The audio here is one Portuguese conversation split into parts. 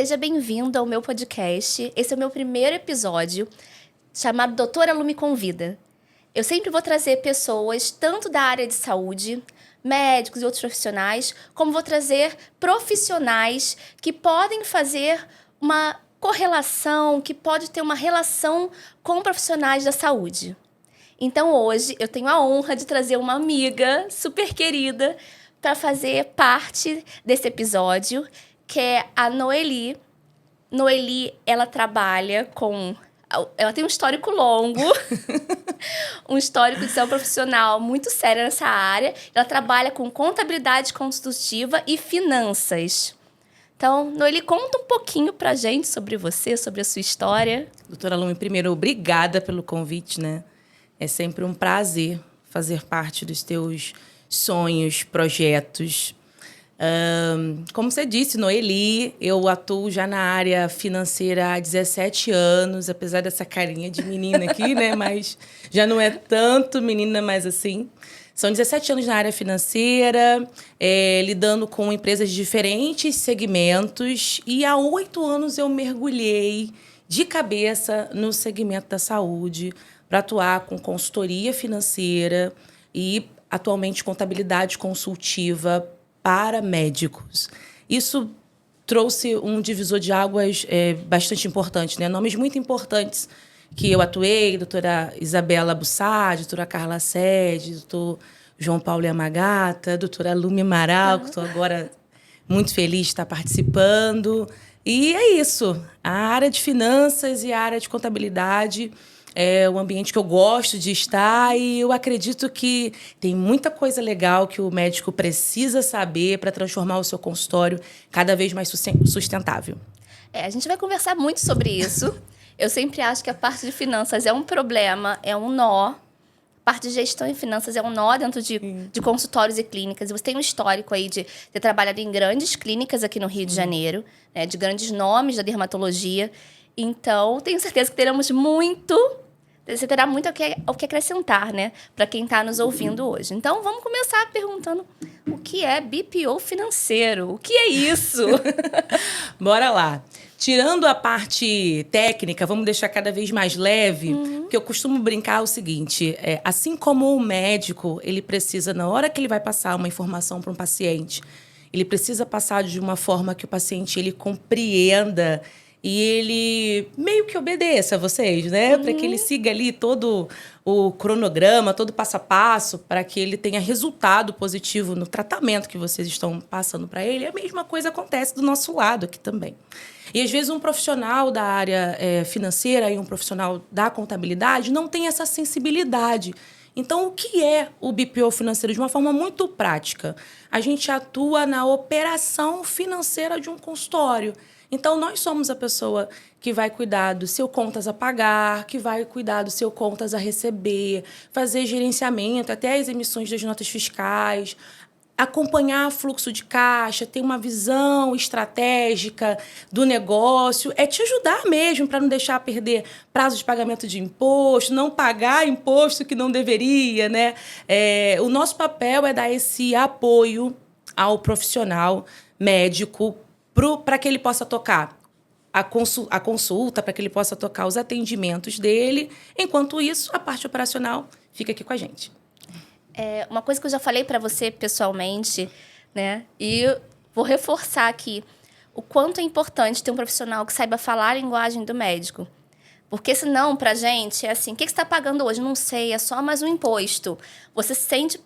Seja bem-vindo ao meu podcast. Esse é o meu primeiro episódio, chamado Doutora Lu Me Convida. Eu sempre vou trazer pessoas, tanto da área de saúde, médicos e outros profissionais, como vou trazer profissionais que podem fazer uma correlação, que pode ter uma relação com profissionais da saúde. Então, hoje, eu tenho a honra de trazer uma amiga super querida para fazer parte desse episódio, que é a Noeli. Noeli, ela trabalha com... Ela tem um histórico longo, um histórico de ser uma profissional muito séria nessa área. Ela trabalha com contabilidade consultiva e finanças. Então, Noeli, conta um pouquinho pra gente sobre você, sobre a sua história. Doutora Lume, primeiro, obrigada pelo convite, né? É sempre um prazer fazer parte dos teus sonhos, projetos. Como você disse, Noeli, eu atuo já na área financeira há 17 anos, apesar dessa carinha de menina aqui, né? Mas já não é tanto menina mais assim. São 17 anos na área financeira, lidando com empresas de diferentes segmentos. E há 8 anos eu mergulhei de cabeça no segmento da saúde para atuar com consultoria financeira e, atualmente, contabilidade consultiva para médicos. Isso trouxe um divisor de águas bastante importante, né? Nomes muito importantes que eu atuei, doutora Isabela Bussardi, doutora Carla Sede, doutor João Paulo Yamagata, doutora Lume Amaral, que estou agora muito feliz de estar participando. E é isso. A área de finanças e a área de contabilidade é um ambiente que eu gosto de estar e eu acredito que tem muita coisa legal que o médico precisa saber para transformar o seu consultório cada vez mais sustentável. A gente vai conversar muito sobre isso. Eu sempre acho que a parte de finanças é um problema, é um nó. A parte de gestão e finanças é um nó dentro de consultórios e clínicas. E você tem um histórico aí de ter trabalhado em grandes clínicas aqui no Rio de Janeiro, né, de grandes nomes da dermatologia. Então, tenho certeza que teremos muito... Você terá muito o que acrescentar, né? Para quem está nos ouvindo hoje. Então, vamos começar perguntando o que é BPO financeiro? O que é isso? Bora lá. Tirando a parte técnica, vamos deixar cada vez mais leve, porque eu costumo brincar o seguinte, assim como o médico, ele precisa, na hora que ele vai passar uma informação para um paciente, ele precisa passar de uma forma que o paciente ele compreenda e ele meio que obedeça a vocês, né? Para que ele siga ali todo o cronograma, todo o passo a passo, para que ele tenha resultado positivo no tratamento que vocês estão passando para ele. A mesma coisa acontece do nosso lado aqui também. E, às vezes, um profissional da área financeira e um profissional da contabilidade não tem essa sensibilidade. Então, o que é o BPO financeiro? De uma forma muito prática. A gente atua na operação financeira de um consultório. Então, nós somos a pessoa que vai cuidar do seu contas a pagar, que vai cuidar do seu contas a receber, fazer gerenciamento, até as emissões das notas fiscais, acompanhar fluxo de caixa, ter uma visão estratégica do negócio, te ajudar mesmo para não deixar perder prazo de pagamento de imposto, não pagar imposto que não deveria, né? O nosso papel é dar esse apoio ao profissional médico para que ele possa tocar a consulta, para que ele possa tocar os atendimentos dele. Enquanto isso, a parte operacional fica aqui com a gente. Uma coisa que eu já falei para você pessoalmente, né? E vou reforçar aqui o quanto é importante ter um profissional que saiba falar a linguagem do médico. Porque senão, pra gente, é assim, o que você está pagando hoje? Não sei, é só mais um imposto. Você se sente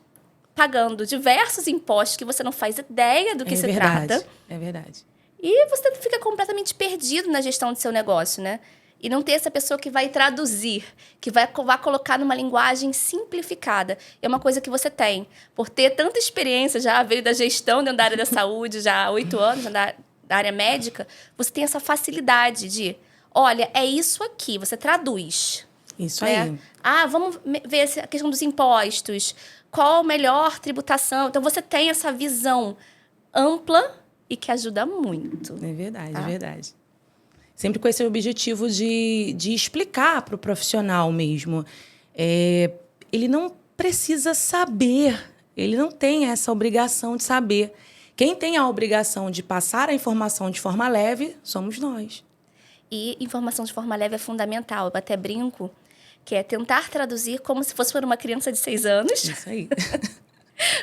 pagando diversos impostos que você não faz ideia do que se trata. É verdade. E você fica completamente perdido na gestão do seu negócio, né? E não ter essa pessoa que vai traduzir, que vai colocar numa linguagem simplificada. É uma coisa que você tem. Por ter tanta experiência, já veio da gestão dentro da área da saúde, já há 8 anos, da área médica, você tem essa facilidade de, olha, é isso aqui, você traduz. Isso né? aí. Vamos ver a questão dos impostos, qual a melhor tributação. Então, você tem essa visão ampla e que ajuda muito. É verdade, tá? É verdade. Sempre com esse objetivo de explicar para o profissional mesmo. Ele não precisa saber, ele não tem essa obrigação de saber Quem tem a obrigação de passar a informação de forma leve somos nós. E informação de forma leve é fundamental. Eu até brinco que é tentar traduzir como se fosse para uma criança de 6 anos. Isso aí.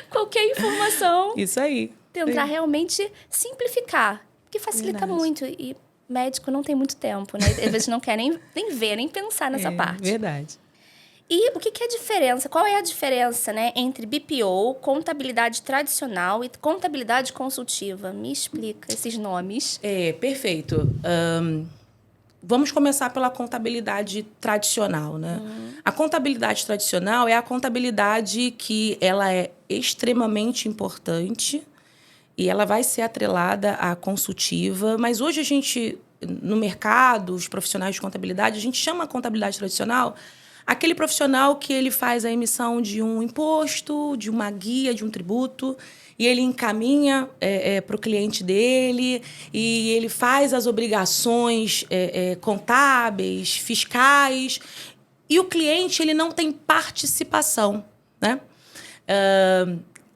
Qualquer informação. Isso aí. Tentar realmente simplificar. Porque facilita muito. E médico não tem muito tempo, né? Às vezes não quer nem ver, nem pensar nessa parte. Verdade. E o que é a diferença? Qual é a diferença, né, entre BPO, contabilidade tradicional e contabilidade consultiva? Me explica esses nomes. Perfeito. Vamos começar pela contabilidade tradicional, né? A contabilidade tradicional é a contabilidade que ela é extremamente importante e ela vai ser atrelada à consultiva, mas hoje a gente, no mercado, os profissionais de contabilidade, a gente chama a contabilidade tradicional aquele profissional que ele faz a emissão de um imposto, de uma guia, de um tributo, e ele encaminha para o cliente dele, e ele faz as obrigações contábeis, fiscais, e o cliente ele não tem participação, né?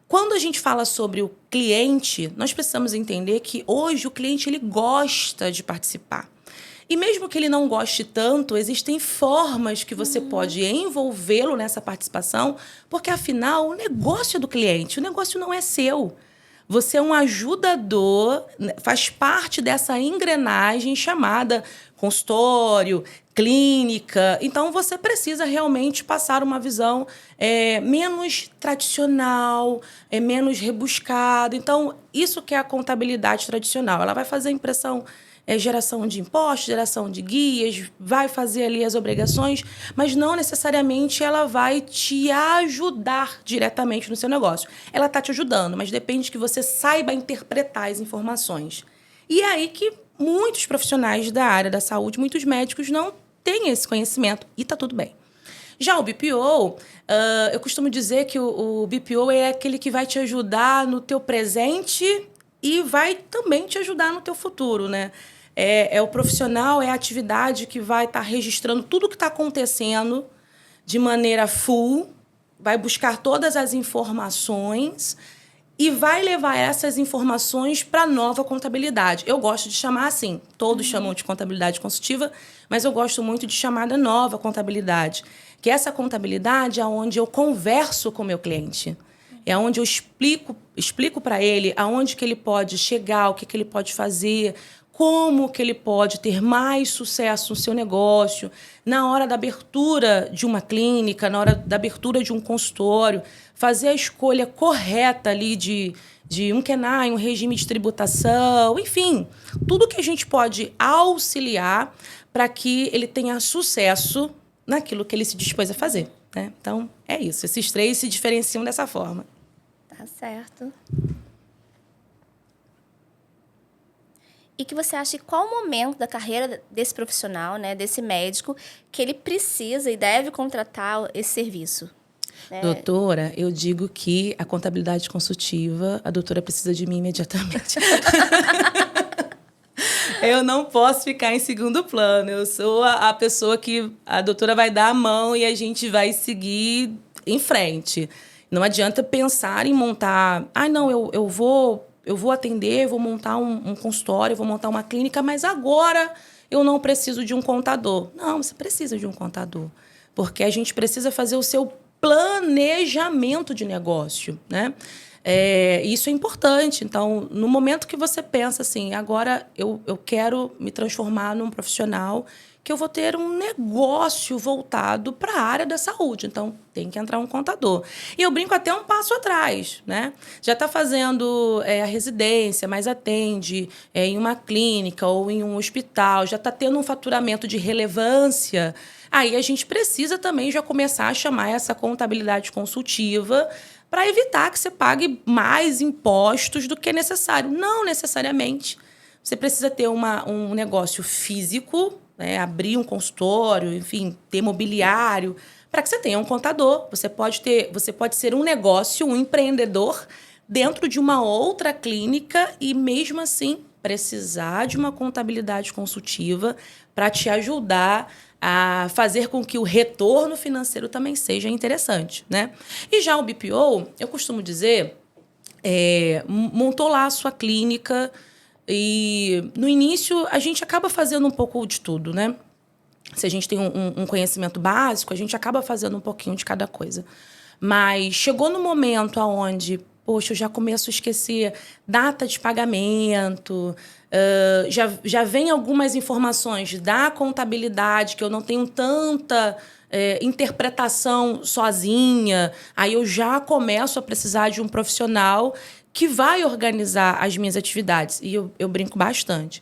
Quando a gente fala sobre o cliente, nós precisamos entender que hoje o cliente ele gosta de participar. E mesmo que ele não goste tanto, existem formas que você pode envolvê-lo nessa participação, porque, afinal, o negócio é do cliente, o negócio não é seu. Você é um ajudador, faz parte dessa engrenagem chamada consultório, clínica. Então, você precisa realmente passar uma visão menos tradicional, menos rebuscada. Então, isso que é a contabilidade tradicional. Ela vai fazer a impressão... geração de impostos, geração de guias, vai fazer ali as obrigações, mas não necessariamente ela vai te ajudar diretamente no seu negócio. Ela está te ajudando, mas depende que você saiba interpretar as informações. E é aí que muitos profissionais da área da saúde, muitos médicos não têm esse conhecimento, e está tudo bem. Já o BPO, eu costumo dizer que o BPO é aquele que vai te ajudar no teu presente e vai também te ajudar no teu futuro, né? É o profissional, é a atividade que vai estar registrando tudo o que está acontecendo de maneira full, vai buscar todas as informações e vai levar essas informações para a nova contabilidade. Eu gosto de chamar assim, todos chamam de contabilidade consultiva, mas eu gosto muito de chamar da nova contabilidade, que essa contabilidade é onde eu converso com o meu cliente. É onde eu explico para ele aonde que ele pode chegar, o que ele pode fazer, como que ele pode ter mais sucesso no seu negócio, na hora da abertura de uma clínica, na hora da abertura de um consultório, fazer a escolha correta ali de um KENAI, um regime de tributação, enfim, tudo que a gente pode auxiliar para que ele tenha sucesso naquilo que ele se dispôs a fazer, né? Então, é isso. Esses três se diferenciam dessa forma. Tá certo. E que você acha qual o momento da carreira desse profissional, né, desse médico, que ele precisa e deve contratar esse serviço? Né? Doutora, eu digo que a contabilidade consultiva, a doutora precisa de mim imediatamente. Eu não posso ficar em segundo plano. Eu sou a pessoa que a doutora vai dar a mão e a gente vai seguir em frente. Não adianta pensar em montar... não, eu vou atender, vou montar um consultório, vou montar uma clínica, mas agora eu não preciso de um contador. Não, você precisa de um contador. Porque a gente precisa fazer o seu planejamento de negócio, né? Isso é importante. Então, no momento que você pensa assim, agora eu quero me transformar num profissional que eu vou ter um negócio voltado para a área da saúde. Então, tem que entrar um contador. E eu brinco até um passo atrás, né? Já está fazendo a residência, mas atende em uma clínica ou em um hospital, já está tendo um faturamento de relevância. Aí a gente precisa também já começar a chamar essa contabilidade consultiva para evitar que você pague mais impostos do que necessário. Não necessariamente. Você precisa ter um negócio físico, né? Abrir um consultório, enfim, ter mobiliário, para que você tenha um contador. Você pode ser um negócio, um empreendedor dentro de uma outra clínica e, mesmo assim, precisar de uma contabilidade consultiva para te ajudar a fazer com que o retorno financeiro também seja interessante, né? E já o BPO, eu costumo dizer montou lá a sua clínica e, no início, a gente acaba fazendo um pouco de tudo, né? Se a gente tem um conhecimento básico, a gente acaba fazendo um pouquinho de cada coisa. Mas chegou no momento onde, poxa, eu já começo a esquecer data de pagamento, já vem algumas informações da contabilidade que eu não tenho tanta interpretação sozinha, aí eu já começo a precisar de um profissional que vai organizar as minhas atividades. E eu brinco bastante.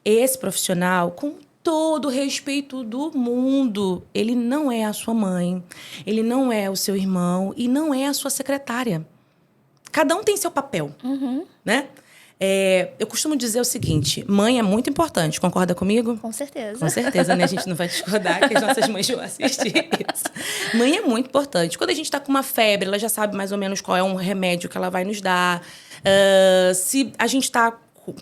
Esse profissional, com todo o respeito do mundo, ele não é a sua mãe, ele não é o seu irmão e não é a sua secretária. Cada um tem seu papel, né? Eu costumo dizer o seguinte, mãe é muito importante, concorda comigo? Com certeza. Com certeza, né? A gente não vai discordar que as nossas mães vão assistir isso. Mãe é muito importante. Quando a gente está com uma febre, ela já sabe mais ou menos qual é um remédio que ela vai nos dar. Se a gente está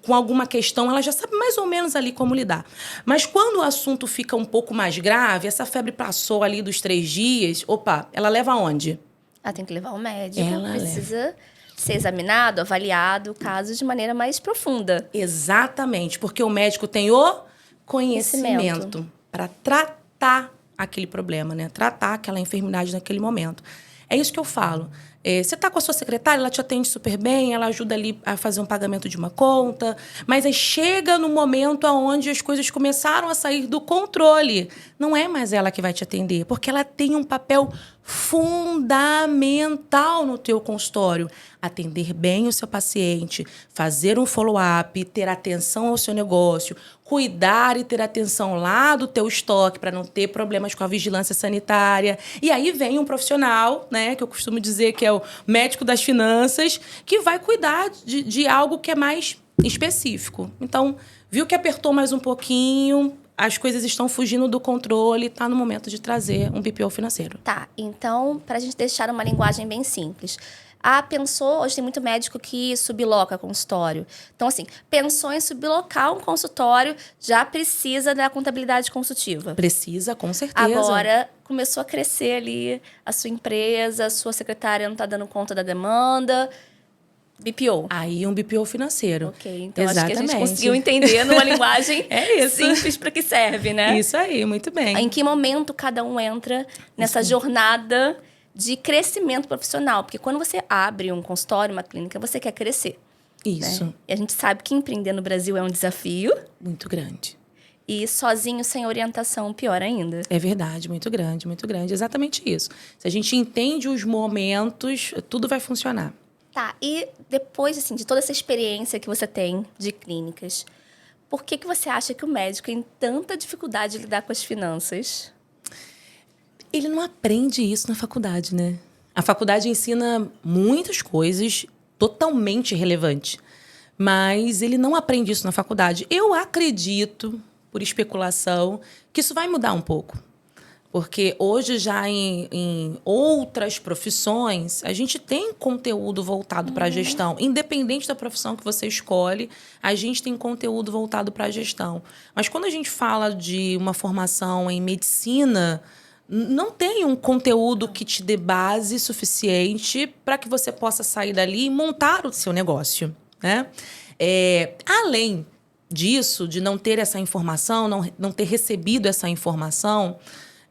com alguma questão, ela já sabe mais ou menos ali como lidar. Mas quando o assunto fica um pouco mais grave, essa febre passou ali dos 3 dias, ela leva aonde? Ela tem que levar ao médico, Ela precisa ser examinado, avaliado, o caso de maneira mais profunda. Exatamente, porque o médico tem o conhecimento para tratar aquele problema, né? Tratar aquela enfermidade naquele momento. É isso que eu falo. Você está com a sua secretária, ela te atende super bem, ela ajuda ali a fazer um pagamento de uma conta, mas aí chega no momento onde as coisas começaram a sair do controle. Não é mais ela que vai te atender, porque ela tem um papel fundamental no teu consultório. Atender bem o seu paciente, fazer um follow-up, ter atenção ao seu negócio, cuidar e ter atenção lá do teu estoque para não ter problemas com a vigilância sanitária. E aí vem um profissional, né, que eu costumo dizer que é o médico das finanças, que vai cuidar de algo que é mais específico. Então, viu que apertou mais um pouquinho, as coisas estão fugindo do controle, está no momento de trazer um BPO financeiro. Tá, então, para a gente deixar uma linguagem bem simples. Pensou, hoje tem muito médico que subloca consultório. Então, assim, pensou em sublocar um consultório, já precisa da contabilidade consultiva. Precisa, com certeza. Agora, começou a crescer ali a sua empresa, a sua secretária não está dando conta da demanda. BPO. Aí um BPO financeiro. Ok, então exatamente. Acho que a gente conseguiu entender numa linguagem simples para que serve, né? Isso aí, muito bem. Em que momento cada um entra nessa jornada de crescimento profissional? Porque quando você abre um consultório, uma clínica, você quer crescer. Isso. Né? E a gente sabe que empreender no Brasil é um desafio. Muito grande. E sozinho, sem orientação, pior ainda. É verdade, muito grande, muito grande. Exatamente isso. Se a gente entende os momentos, tudo vai funcionar. Tá, e depois, assim, de toda essa experiência que você tem de clínicas, por que você acha que o médico tem tanta dificuldade de lidar com as finanças? Ele não aprende isso na faculdade, né? A faculdade ensina muitas coisas totalmente relevantes, mas ele não aprende isso na faculdade. Eu acredito, por especulação, que isso vai mudar um pouco. Porque hoje, já em outras profissões, a gente tem conteúdo voltado para a gestão. Independente da profissão que você escolhe, a gente tem conteúdo voltado para a gestão. Mas quando a gente fala de uma formação em medicina, não tem um conteúdo que te dê base suficiente para que você possa sair dali e montar o seu negócio, né? Além disso, de não ter essa informação, não ter recebido essa informação,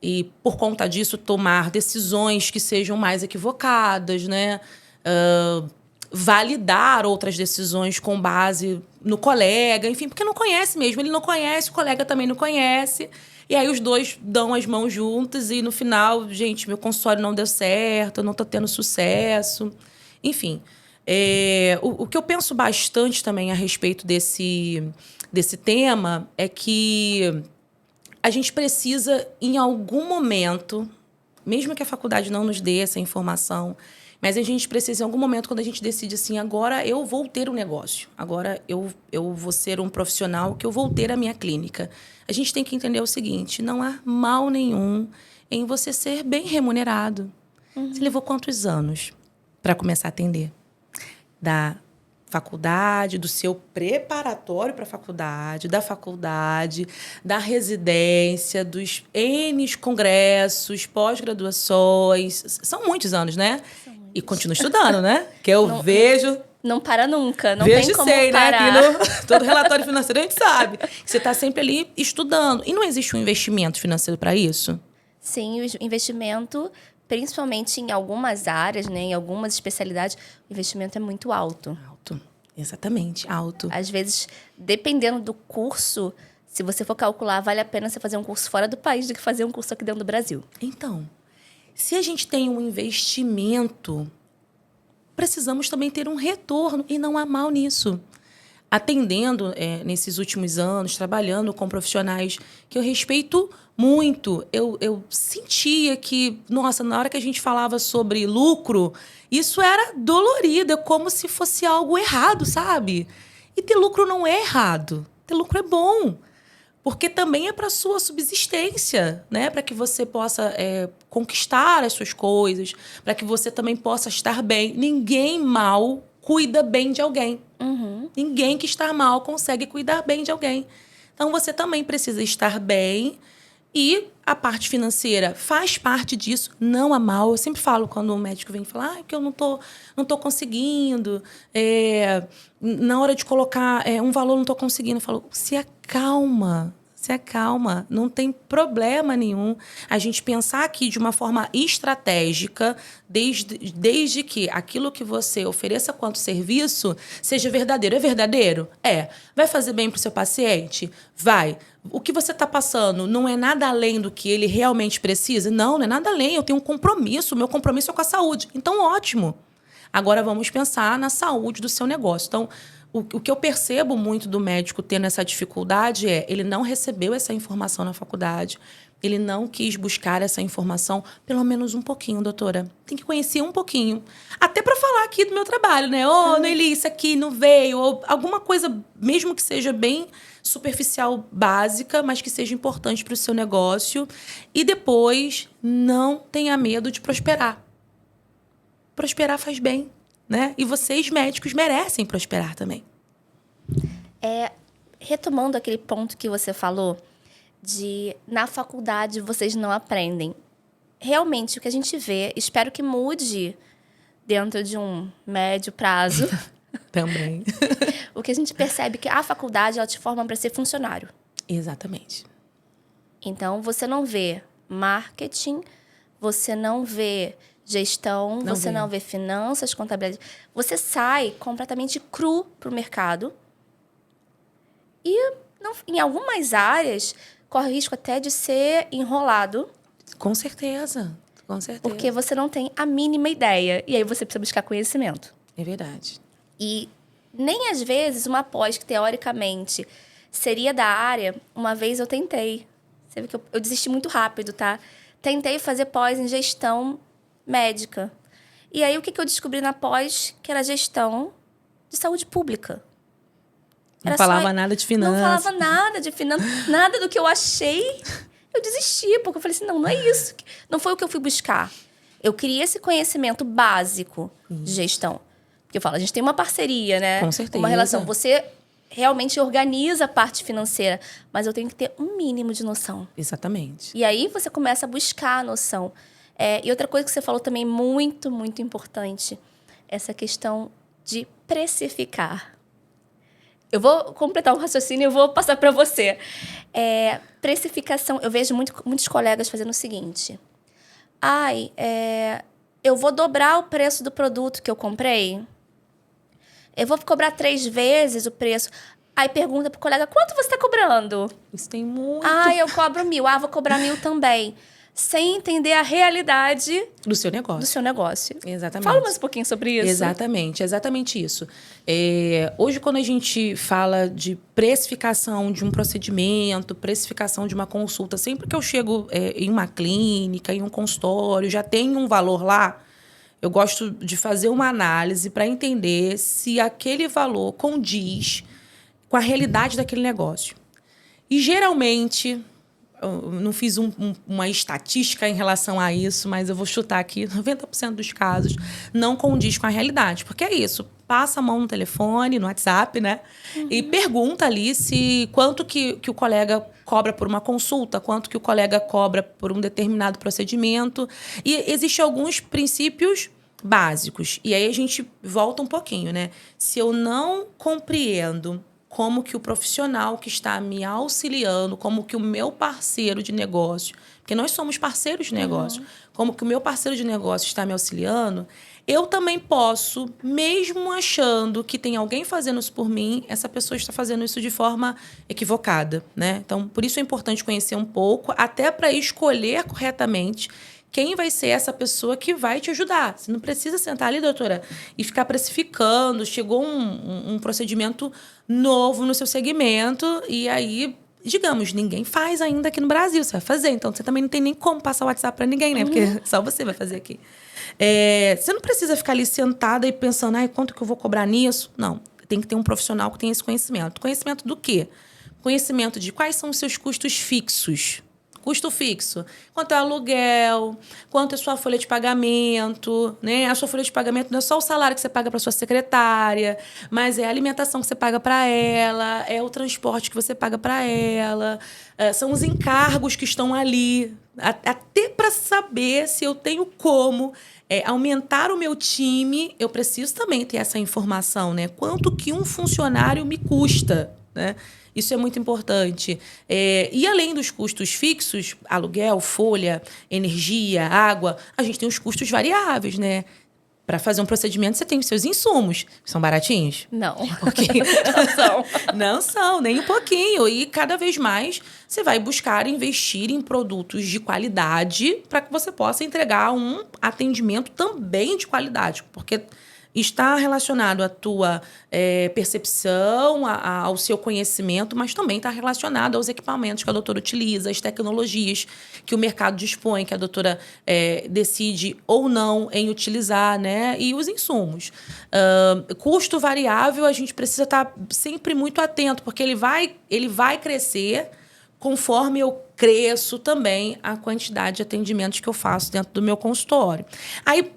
e, por conta disso, tomar decisões que sejam mais equivocadas, né? Validar outras decisões com base no colega, enfim, porque não conhece mesmo. Ele não conhece, o colega também não conhece. E aí os dois dão as mãos juntas e, no final, gente, meu consultório não deu certo, eu não estou tendo sucesso. Enfim, o que eu penso bastante também a respeito desse tema é que a gente precisa, em algum momento, mesmo que a faculdade não nos dê essa informação, mas a gente precisa, em algum momento, quando a gente decide assim, agora eu vou ter um negócio, agora eu vou ser um profissional, que eu vou ter a minha clínica. A gente tem que entender o seguinte, não há mal nenhum em você ser bem remunerado. Você levou quantos anos para começar a atender? Da faculdade, do seu preparatório para a faculdade, da residência, dos N congressos, pós-graduações. São muitos anos, né? E continuo estudando, né? Que eu vejo não para nunca. Não Veja tem como sei, parar. né? Todo relatório financeiro a gente sabe. Você está sempre ali estudando. E não existe um investimento financeiro para isso? Sim, o investimento, principalmente em algumas áreas, né, em algumas especialidades, o investimento é muito alto. Alto. Exatamente, alto. Às vezes, dependendo do curso, se você for calcular, vale a pena você fazer um curso fora do país do que fazer um curso aqui dentro do Brasil. Então, se a gente tem um investimento, precisamos também ter um retorno, e não há mal nisso. Atendendo nesses últimos anos, trabalhando com profissionais que eu respeito muito, eu sentia que, nossa, na hora que a gente falava sobre lucro, isso era dolorido, é como se fosse algo errado, sabe? E ter lucro não é errado, ter lucro é bom. Porque também é para sua subsistência, né? Para que você possa conquistar as suas coisas, para que você também possa estar bem. Ninguém mal cuida bem de alguém. Uhum. Ninguém que está mal consegue cuidar bem de alguém. Então, você também precisa estar bem e a parte financeira faz parte disso. Não há mal. Eu sempre falo quando um médico vem falar que eu não tô conseguindo. Na hora de colocar um valor, não estou conseguindo. Eu falo, se acalma. Se acalma, não tem problema nenhum a gente pensar aqui de uma forma estratégica, desde que aquilo que você ofereça quanto serviço seja verdadeiro. É verdadeiro? É. Vai fazer bem para o seu paciente? Vai. O que você está passando não é nada além do que ele realmente precisa? Não é nada além. Eu tenho um compromisso, o meu compromisso é com a saúde. Então, ótimo. Agora vamos pensar na saúde do seu negócio. Então, o que eu percebo muito do médico tendo essa dificuldade é ele não recebeu essa informação na faculdade, ele não quis buscar essa informação, pelo menos um pouquinho, doutora. Tem que conhecer um pouquinho. Até para falar aqui do meu trabalho, né? Noeli, isso aqui não veio. Ou alguma coisa, mesmo que seja bem superficial, básica, mas que seja importante para o seu negócio. E depois, não tenha medo de prosperar. Prosperar faz bem, né? E vocês, médicos, merecem prosperar também. Retomando aquele ponto que você falou, de na faculdade vocês não aprendem. Realmente, o que a gente vê, espero que mude dentro de um médio prazo. Também. O que a gente percebe é que a faculdade ela te forma para ser funcionário. Exatamente. Então, você não vê marketing, você não vê gestão, você não vê finanças, contabilidade. Você sai completamente cru para o mercado. E em algumas áreas, corre o risco até de ser enrolado. Com certeza. Com certeza. Porque você não tem a mínima ideia. E aí você precisa buscar conhecimento. É verdade. E nem às vezes uma pós que teoricamente seria da área, uma vez eu tentei. Você vê que eu desisti muito rápido, tá? Tentei fazer pós em gestão médica. E aí o que eu descobri na pós? Que era gestão de saúde pública. Não falava nada de finanças. Não falava nada de finanças, nada do que eu achei. Eu desisti, porque eu falei assim, não é isso. Não foi o que eu fui buscar. Eu queria esse conhecimento básico de gestão. Porque eu falo, a gente tem uma parceria, né? Com certeza. Uma relação. Você realmente organiza a parte financeira, mas eu tenho que ter um mínimo de noção. Exatamente. E aí você começa a buscar a noção. E outra coisa que você falou também muito, muito importante, essa questão de precificar. Eu vou completar o raciocínio e eu vou passar para você. Precificação, eu vejo muitos colegas fazendo o seguinte. Eu vou dobrar o preço do produto que eu comprei. Eu vou cobrar 3 vezes o preço. Aí pergunta pro colega, quanto você está cobrando? Isso tem muito. Eu cobro 1.000. Vou cobrar 1.000 também. Sem entender a realidade do seu negócio. Exatamente. Fala mais um pouquinho sobre isso. Exatamente isso. Hoje, quando a gente fala de precificação de um procedimento, precificação de uma consulta, sempre que eu chego em uma clínica, em um consultório, já tem um valor lá, eu gosto de fazer uma análise para entender se aquele valor condiz com a realidade daquele negócio. E, geralmente, eu não fiz uma estatística em relação a isso, mas eu vou chutar aqui, 90% dos casos não condiz com a realidade. Porque é isso, passa a mão no telefone, no WhatsApp, né? Uhum. E pergunta ali quanto que o colega cobra por uma consulta, quanto que o colega cobra por um determinado procedimento. E existem alguns princípios básicos. E aí a gente volta um pouquinho, né? Se eu não compreendo como que o profissional que está me auxiliando, como que o meu parceiro de negócio, porque nós somos parceiros de negócio, como que o meu parceiro de negócio está me auxiliando, eu também posso, mesmo achando que tem alguém fazendo isso por mim, essa pessoa está fazendo isso de forma equivocada, né? Então, por isso é importante conhecer um pouco, até para escolher corretamente quem vai ser essa pessoa que vai te ajudar. Você não precisa sentar ali, doutora, e ficar precificando. Chegou um procedimento novo no seu segmento e aí, digamos, ninguém faz ainda aqui no Brasil. Você vai fazer, então você também não tem nem como passar o WhatsApp para ninguém, né? Porque só você vai fazer aqui. Você não precisa ficar ali sentada e pensando, quanto que eu vou cobrar nisso? Não, tem que ter um profissional que tenha esse conhecimento. Conhecimento do quê? Conhecimento de quais são os seus custos fixos. Custo fixo. Quanto é o aluguel, quanto é a sua folha de pagamento, né? A sua folha de pagamento não é só o salário que você paga para sua secretária, mas é a alimentação que você paga para ela, é o transporte que você paga para ela, são os encargos que estão ali. Até para saber se eu tenho como aumentar o meu time, eu preciso também ter essa informação, né? Quanto que um funcionário me custa, né? Isso é muito importante. E além dos custos fixos, aluguel, folha, energia, água, a gente tem os custos variáveis, né? Para fazer um procedimento, você tem os seus insumos. São baratinhos? Não. Porque Não são. Não são, nem um pouquinho. E cada vez mais você vai buscar investir em produtos de qualidade para que você possa entregar um atendimento também de qualidade. Porque está relacionado à tua percepção, ao seu conhecimento, mas também está relacionado aos equipamentos que a doutora utiliza, às tecnologias que o mercado dispõe, que a doutora decide ou não em utilizar, né? E os insumos. Custo variável, a gente precisa estar sempre muito atento, porque ele vai crescer conforme eu cresço também a quantidade de atendimentos que eu faço dentro do meu consultório. Aí,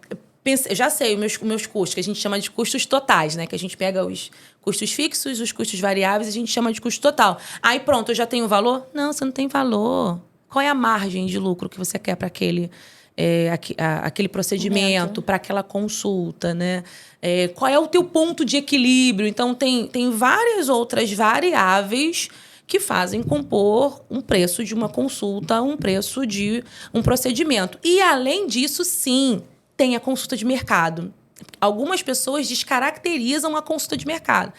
já sei os meus custos, que a gente chama de custos totais, né? Que a gente pega os custos fixos, os custos variáveis, e a gente chama de custo total. Aí pronto, eu já tenho valor? Não, você não tem valor. Qual é a margem de lucro que você quer para aquele procedimento, para aquela consulta, né? Qual é o teu ponto de equilíbrio? Então, tem várias outras variáveis que fazem compor um preço de uma consulta, um preço de um procedimento. E, além disso, sim, tem a consulta de mercado. Algumas pessoas descaracterizam a consulta de mercado.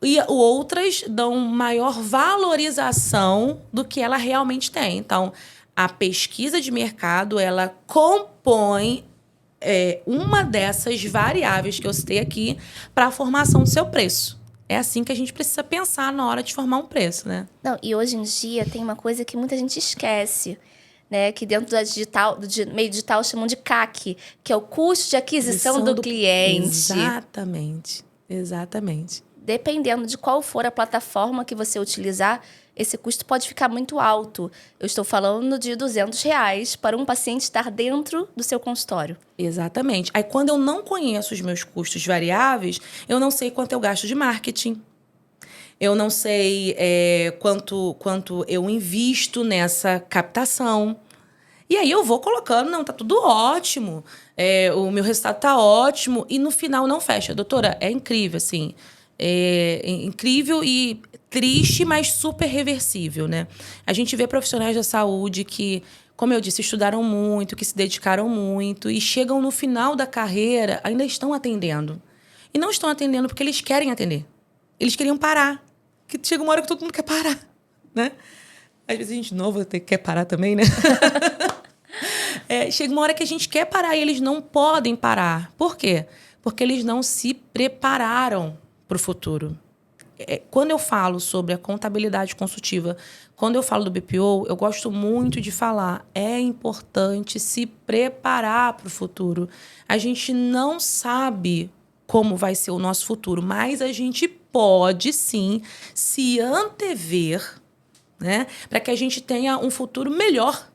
E outras dão maior valorização do que ela realmente tem. Então, a pesquisa de mercado, ela compõe uma dessas variáveis que eu citei aqui para a formação do seu preço. É assim que a gente precisa pensar na hora de formar um preço, né? Não, e hoje em dia tem uma coisa que muita gente esquece, né, que dentro do meio digital chamam de CAC, que é o custo de aquisição do cliente. Exatamente. Dependendo de qual for a plataforma que você utilizar, esse custo pode ficar muito alto. Eu estou falando de R$200 para um paciente estar dentro do seu consultório. Exatamente. Aí, quando eu não conheço os meus custos variáveis, eu não sei quanto eu gasto de marketing. Eu não sei quanto eu invisto nessa captação. E aí eu vou colocando, não, tá tudo ótimo. O meu resultado tá ótimo. E no final não fecha. Doutora, é incrível, assim. É incrível e triste, mas super reversível, né? A gente vê profissionais da saúde que, como eu disse, estudaram muito, que se dedicaram muito e chegam no final da carreira, ainda estão atendendo. E não estão atendendo porque eles querem atender. Eles queriam parar. Que chega uma hora que todo mundo quer parar, né? Às vezes a gente novo quer parar também, né? Chega uma hora que a gente quer parar e eles não podem parar. Por quê? Porque eles não se prepararam para o futuro. Quando eu falo sobre a contabilidade consultiva, quando eu falo do BPO, eu gosto muito de falar, é importante se preparar para o futuro. A gente não sabe como vai ser o nosso futuro, mas a gente pode, sim, se antever, né, para que a gente tenha um futuro melhor,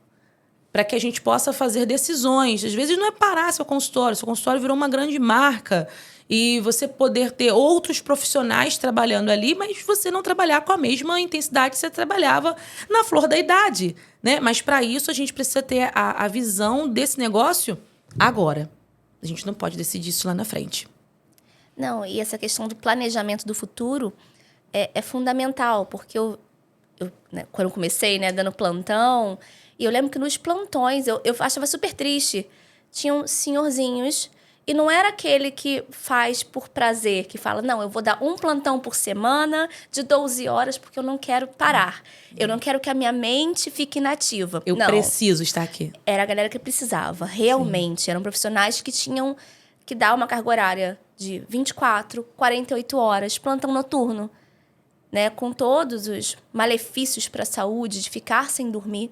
para que a gente possa fazer decisões. Às vezes não é parar seu consultório virou uma grande marca, e você poder ter outros profissionais trabalhando ali, mas você não trabalhar com a mesma intensidade que você trabalhava na flor da idade, né? Mas, para isso, a gente precisa ter a visão desse negócio agora. A gente não pode decidir isso lá na frente. Não, e essa questão do planejamento do futuro é fundamental, porque né, quando eu comecei, né, dando plantão, e eu lembro que nos plantões eu achava super triste. Tinham senhorzinhos, e não era aquele que faz por prazer, que fala, não, eu vou dar um plantão por semana de 12 horas porque eu não quero parar. Eu não quero que a minha mente fique inativa. Eu não, preciso estar aqui. era a galera que precisava, realmente. Sim. Eram profissionais que tinham que dar uma carga horária de 24, 48 horas, plantão noturno, né? Com todos os malefícios para a saúde, de ficar sem dormir.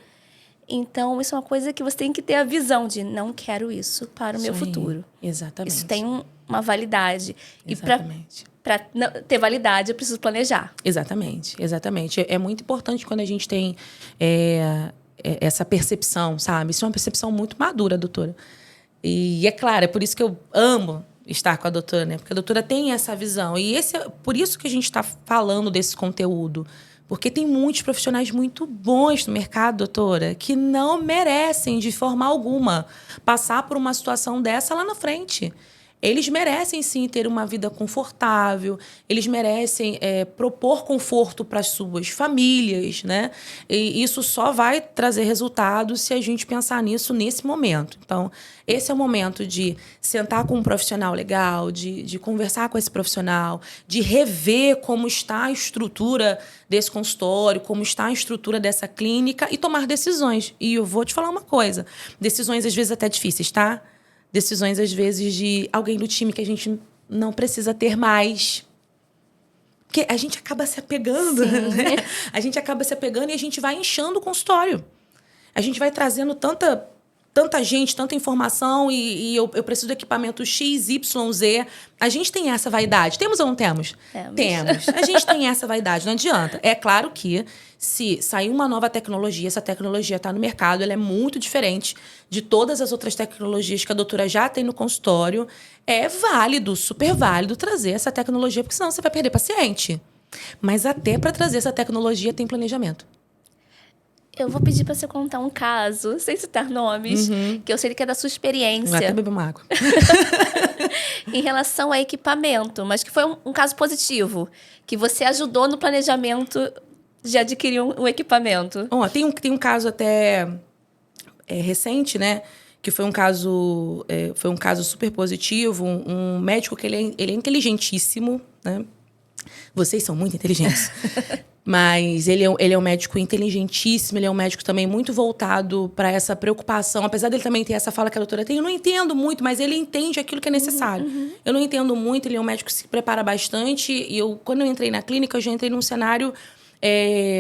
Então, isso é uma coisa que você tem que ter a visão de não quero isso para o meu futuro. Exatamente. Isso tem uma validade. Exatamente. E para ter validade, eu preciso planejar. Exatamente, exatamente. É muito importante quando a gente tem essa percepção, sabe? Isso é uma percepção muito madura, doutora. E é claro, é por isso que eu amo estar com a doutora, né? Porque a doutora tem essa visão. E por isso que a gente está falando desse conteúdo. Porque tem muitos profissionais muito bons no mercado, doutora, que não merecem, de forma alguma, passar por uma situação dessa lá na frente. Eles merecem, sim, ter uma vida confortável, eles merecem propor conforto para as suas famílias, né? E isso só vai trazer resultado se a gente pensar nisso nesse momento. Então, esse é o momento de sentar com um profissional legal, de conversar com esse profissional, de rever como está a estrutura desse consultório, como está a estrutura dessa clínica e tomar decisões. E eu vou te falar uma coisa, decisões às vezes até difíceis, tá? Decisões, às vezes, de alguém do time que a gente não precisa ter mais. Porque a gente acaba se apegando, né? A gente acaba se apegando e a gente vai inchando o consultório. A gente vai trazendo tanta gente, tanta informação e eu preciso do equipamento X, Y, Z. A gente tem essa vaidade. Temos ou não temos? Temos. A gente tem essa vaidade, não adianta. É claro que se sair uma nova tecnologia, essa tecnologia está no mercado, ela é muito diferente de todas as outras tecnologias que a doutora já tem no consultório. É válido, super válido trazer essa tecnologia, porque senão você vai perder paciente. Mas até para trazer essa tecnologia tem planejamento. Eu vou pedir para você contar um caso, sem citar nomes, que eu sei que é da sua experiência. Vou até beber uma água. Em relação a equipamento, mas que foi um caso positivo, que você ajudou no planejamento de adquirir um equipamento. Tem um caso até recente, né? Que foi um caso super positivo. Um médico que ele é inteligentíssimo, né? Vocês são muito inteligentes. Mas ele é um médico inteligentíssimo, ele é um médico também muito voltado para essa preocupação. Apesar dele também ter essa fala que a doutora tem, eu não entendo muito, mas ele entende aquilo que é necessário. Eu não entendo muito, ele é um médico que se prepara bastante. E quando eu entrei na clínica, eu já entrei num cenário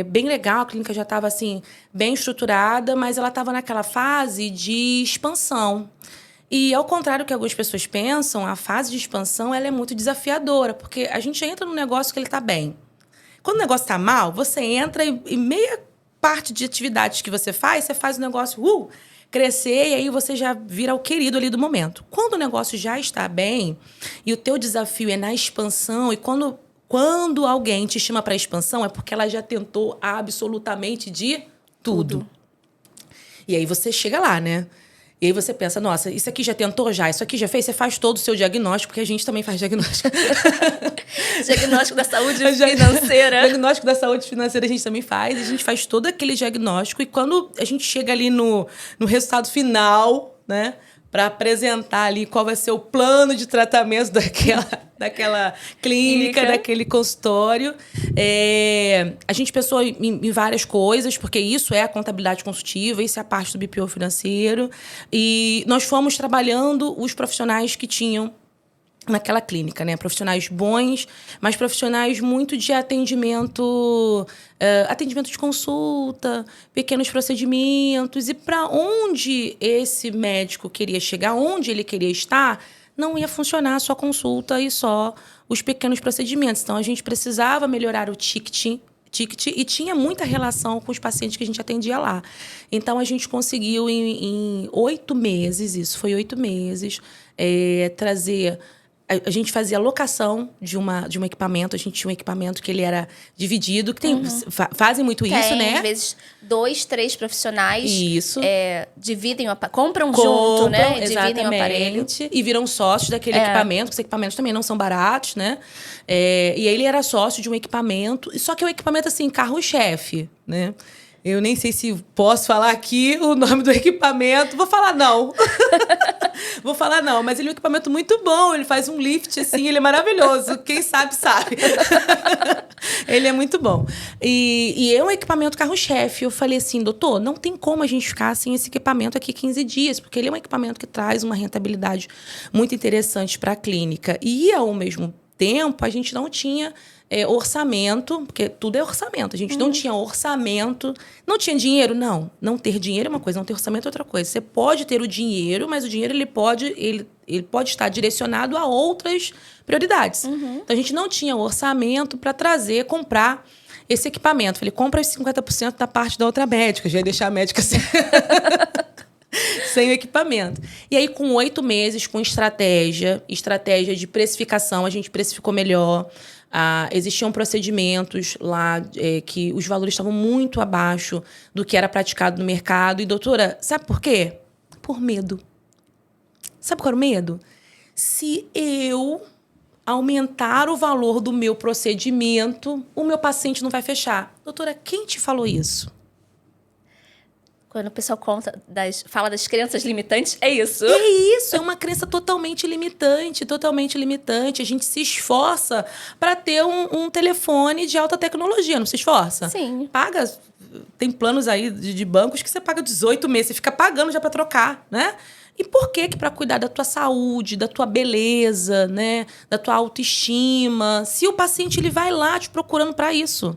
bem legal. A clínica já estava assim, bem estruturada, mas ela estava naquela fase de expansão. E, ao contrário do que algumas pessoas pensam, a fase de expansão ela é muito desafiadora, porque a gente entra num negócio que ele está bem. Quando o negócio está mal, você entra e meia parte de atividades que você faz o negócio crescer e aí você já vira o querido ali do momento. Quando o negócio já está bem e o teu desafio é na expansão, e quando alguém te chama para expansão é porque ela já tentou absolutamente de tudo. E aí você chega lá, né? E aí você pensa, nossa, isso aqui já tentou já, isso aqui já fez, você faz todo o seu diagnóstico, porque a gente também faz diagnóstico. Diagnóstico da saúde financeira. Diagnóstico da saúde financeira a gente também faz, a gente faz todo aquele diagnóstico e quando a gente chega ali no resultado final, né, para apresentar ali qual vai ser o plano de tratamento daquela clínica, daquele consultório. A gente pensou em várias coisas, porque isso é a contabilidade consultiva, isso é a parte do BPO financeiro. E nós fomos trabalhando os profissionais que tinham naquela clínica, né? Profissionais bons, mas profissionais muito de atendimento de consulta, pequenos procedimentos. E para onde esse médico queria chegar, onde ele queria estar, não ia funcionar só a consulta e só os pequenos procedimentos. Então, a gente precisava melhorar o ticket e tinha muita relação com os pacientes que a gente atendia lá. Então, a gente conseguiu, em 8 meses, isso foi 8 meses, trazer a gente fazia locação de um equipamento. A gente tinha um equipamento que ele era dividido. Que fazem muito isso, né? Às vezes, 2, 3 profissionais dividem compram junto, né? Dividem o aparelho. E viram sócios daquele equipamento. Porque os equipamentos também não são baratos, né? E aí ele era sócio de um equipamento. Só que é um equipamento, assim, carro-chefe, né? Eu nem sei se posso falar aqui o nome do equipamento. Vou falar não. Vou falar não, mas ele é um equipamento muito bom. Ele faz um lift, assim, ele é maravilhoso. Quem sabe, sabe. Ele é muito bom. E é um equipamento carro-chefe. Eu falei assim, doutor, não tem como a gente ficar sem esse equipamento aqui 15 dias, porque ele é um equipamento que traz uma rentabilidade muito interessante para a clínica. E, ao mesmo tempo, a gente não tinha orçamento, porque tudo é orçamento. A gente não tinha orçamento, não tinha dinheiro, não. Não ter dinheiro é uma coisa, não ter orçamento é outra coisa. Você pode ter o dinheiro, mas o dinheiro ele pode estar direcionado a outras prioridades. Então, a gente não tinha orçamento para comprar esse equipamento. Falei, compra os 50% da parte da outra médica. Já ia deixar a médica sem o equipamento. E aí, com 8 meses, com estratégia de precificação, a gente precificou melhor. Existiam procedimentos lá que os valores estavam muito abaixo do que era praticado no mercado. E, doutora, sabe por quê? Por medo. Sabe qual era o medo? Se eu aumentar o valor do meu procedimento, o meu paciente não vai fechar. Doutora, quem te falou isso? Quando o pessoal fala das crenças limitantes, é isso. É isso, é uma crença totalmente limitante, totalmente limitante. A gente se esforça para ter um telefone de alta tecnologia, não se esforça? Sim. Paga, tem planos aí de bancos que você paga 18 meses, você fica pagando já para trocar, né? E por que para cuidar da tua saúde, da tua beleza, né, da tua autoestima, se o paciente ele vai lá te procurando para isso?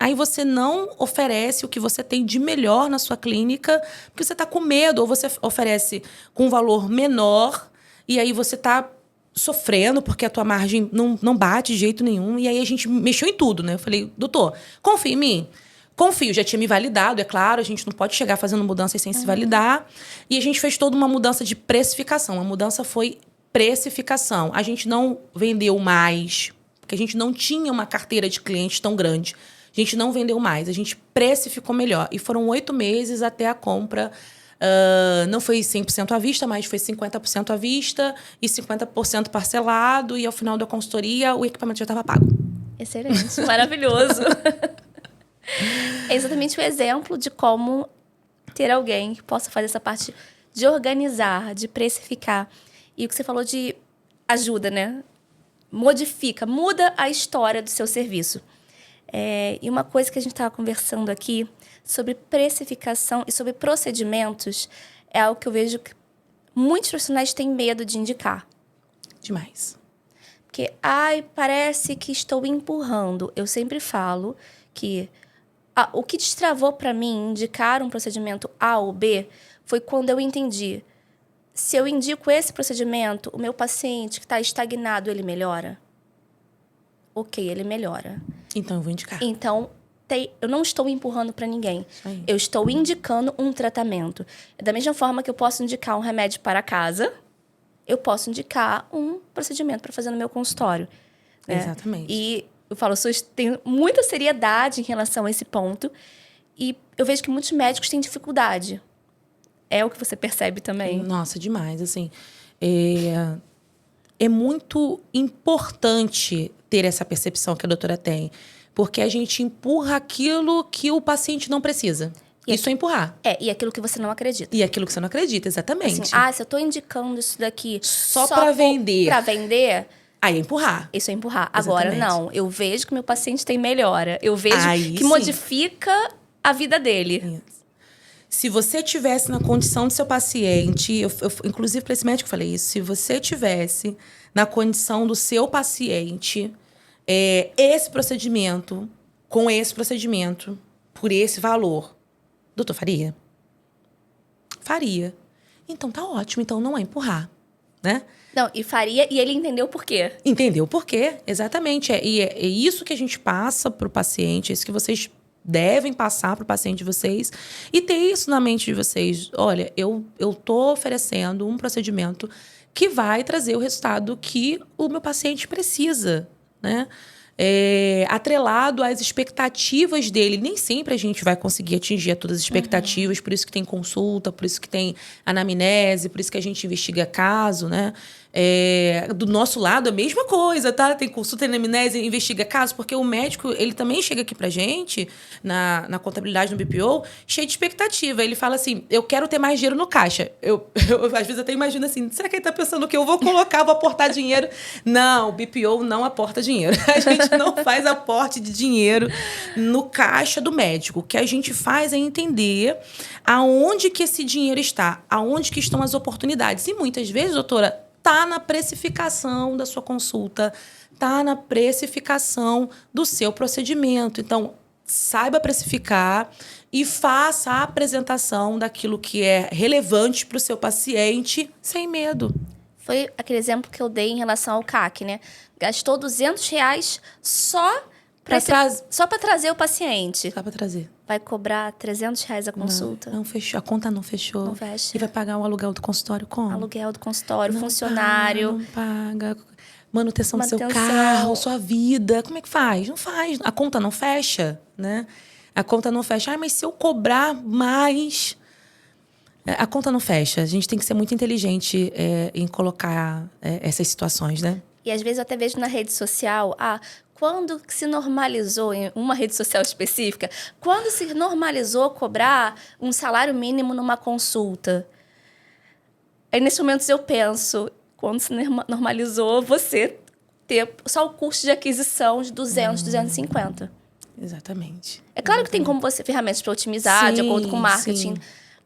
Aí você não oferece o que você tem de melhor na sua clínica, porque você está com medo, ou você oferece com um valor menor, e aí você está sofrendo, porque a tua margem não bate de jeito nenhum. E aí a gente mexeu em tudo, né? Eu falei, doutor, confia em mim? Confio, já tinha me validado, é claro, a gente não pode chegar fazendo mudanças sem se validar. E a gente fez toda uma mudança de precificação. A mudança foi precificação. A gente não vendeu mais, porque a gente não tinha uma carteira de clientes tão grande. A gente não vendeu mais, a gente precificou melhor. E foram 8 meses até a compra. Não foi 100% à vista, mas foi 50% à vista e 50% parcelado. E ao final da consultoria, o equipamento já estava pago. Excelente, maravilhoso. É exatamente o exemplo de como ter alguém que possa fazer essa parte de organizar, de precificar. E o que você falou de ajuda, né? Muda a história do seu serviço. E uma coisa que a gente estava conversando aqui sobre precificação e sobre procedimentos é algo que eu vejo que muitos profissionais têm medo de indicar. Demais. Porque, parece que estou empurrando. Eu sempre falo que o que destravou para mim indicar um procedimento A ou B foi quando eu entendi. Se eu indico esse procedimento, o meu paciente que está estagnado, ele melhora? Ok, ele melhora. Então, eu vou indicar. Então, eu não estou empurrando para ninguém. Eu estou indicando um tratamento. Da mesma forma que eu posso indicar um remédio para casa, eu posso indicar um procedimento para fazer no meu consultório. Né? Exatamente. E eu falo, tenho muita seriedade em relação a esse ponto. E eu vejo que muitos médicos têm dificuldade. É o que você percebe também? Nossa, demais. Assim, é muito importante ter essa percepção que a doutora tem. Porque a gente empurra aquilo que o paciente não precisa. Isso é empurrar. E aquilo que você não acredita. E aquilo que você não acredita, exatamente. Assim, se eu estou indicando isso daqui só para vender. Para vender... Aí é empurrar. Isso é empurrar. Exatamente. Agora, não. Eu vejo que meu paciente tem melhora. Eu vejo que sim. modifica a vida dele. Isso. Se você tivesse na condição do seu paciente... Eu inclusive, para esse médico, eu falei isso. Se você tivesse na condição do seu paciente... esse procedimento, com esse procedimento, por esse valor, doutor, faria? Faria. Então, tá ótimo. Então, não é empurrar, né? Não, e faria, e ele entendeu por quê. Entendeu por quê, exatamente. E é isso que a gente passa para o paciente, é isso que vocês devem passar para o paciente de vocês. E ter isso na mente de vocês. Olha, eu tô oferecendo um procedimento que vai trazer o resultado que o meu paciente precisa, né? Atrelado às expectativas dele. Nem sempre a gente vai conseguir atingir todas as expectativas, por isso que tem consulta, por isso que tem anamnese, por isso que a gente investiga caso, né? Do nosso lado, a mesma coisa, tá? Tem consulta, tem anamnese, investiga caso, porque o médico, ele também chega aqui pra gente, na contabilidade, no BPO, cheio de expectativa. Ele fala assim, eu quero ter mais dinheiro no caixa. Eu às vezes até imagino assim, será que ele tá pensando que eu vou colocar, vou aportar dinheiro? Não, o BPO não aporta dinheiro. A gente não faz aporte de dinheiro no caixa do médico. O que a gente faz é entender aonde que esse dinheiro está, aonde que estão as oportunidades. E muitas vezes, doutora, está na precificação da sua consulta, está na precificação do seu procedimento. Então, saiba precificar e faça a apresentação daquilo que é relevante para o seu paciente sem medo. Foi aquele exemplo que eu dei em relação ao CAC, né? Gastou R$200 só para trazer o paciente. Só para trazer. Vai cobrar R$300 a consulta? Não fechou. A conta não fechou. Não fecha. E vai pagar o aluguel do consultório como? Aluguel do consultório, não funcionário. Não paga. Manutenção do seu carro, sua vida. Como é que faz? Não faz. A conta não fecha, né? A conta não fecha. Mas se eu cobrar mais... A conta não fecha. A gente tem que ser muito inteligente em colocar essas situações, né? E às vezes eu até vejo na rede social, quando se normalizou, em uma rede social específica, quando se normalizou cobrar um salário mínimo numa consulta? Aí, nesses momentos, eu penso, quando se normalizou você ter só o custo de aquisição de 200, 250. Exatamente. É claro que tem como você ferramentas para otimizar, de acordo com o marketing,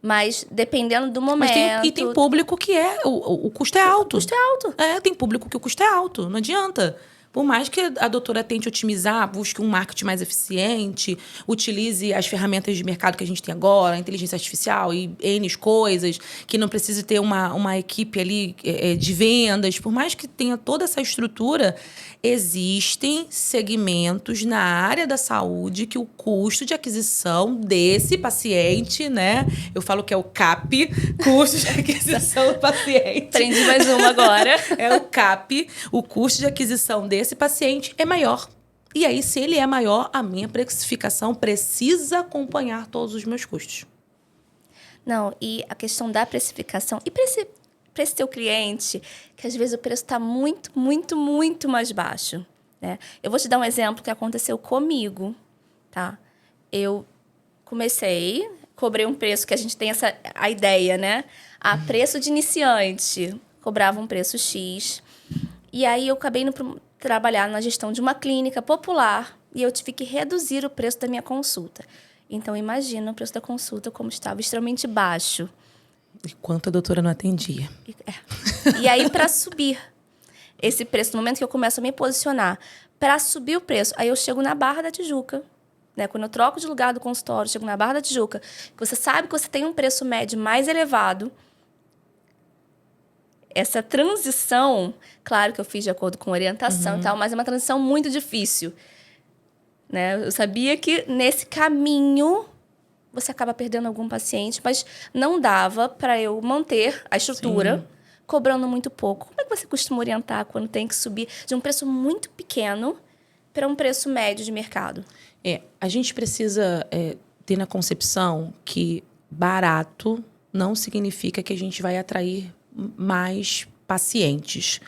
mas dependendo do momento... E tem público que o custo é alto. O custo é alto. Tem público que o custo é alto, não adianta. Por mais que a doutora tente otimizar, busque um marketing mais eficiente, utilize as ferramentas de mercado que a gente tem agora, a inteligência artificial e N coisas, que não precise ter uma equipe ali de vendas, por mais que tenha toda essa estrutura, existem segmentos na área da saúde que o custo de aquisição desse paciente, né? Eu falo que é o CAP, custo de aquisição do paciente. Aprendi mais uma agora. É o CAP, o custo de aquisição desse paciente é maior. E aí, se ele é maior, a minha precificação precisa acompanhar todos os meus custos. Não, e a questão da precificação... E para esse teu cliente, que às vezes o preço está muito, muito, muito mais baixo, né? Eu vou te dar um exemplo que aconteceu comigo, tá? Eu cobrei um preço que a gente tem a ideia, né? Preço de iniciante, cobrava um preço X. E aí eu acabei indo trabalhar na gestão de uma clínica popular e eu tive que reduzir o preço da minha consulta. Então, imagina o preço da consulta como estava extremamente baixo. E quanto a doutora não atendia. E aí, para subir esse preço, no momento que eu começo a me posicionar, para subir o preço, aí eu chego na Barra da Tijuca. Né? Quando eu troco de lugar do consultório, chego na Barra da Tijuca, que você sabe que você tem um preço médio mais elevado. Essa transição, claro que eu fiz de acordo com orientação e tal, mas é uma transição muito difícil. Né? Eu sabia que nesse caminho você acaba perdendo algum paciente, mas não dava para eu manter a estrutura cobrando muito pouco. Como é que você costuma orientar quando tem que subir de um preço muito pequeno para um preço médio de mercado? A gente precisa ter na concepção que barato não significa que a gente vai atrair mais pacientes.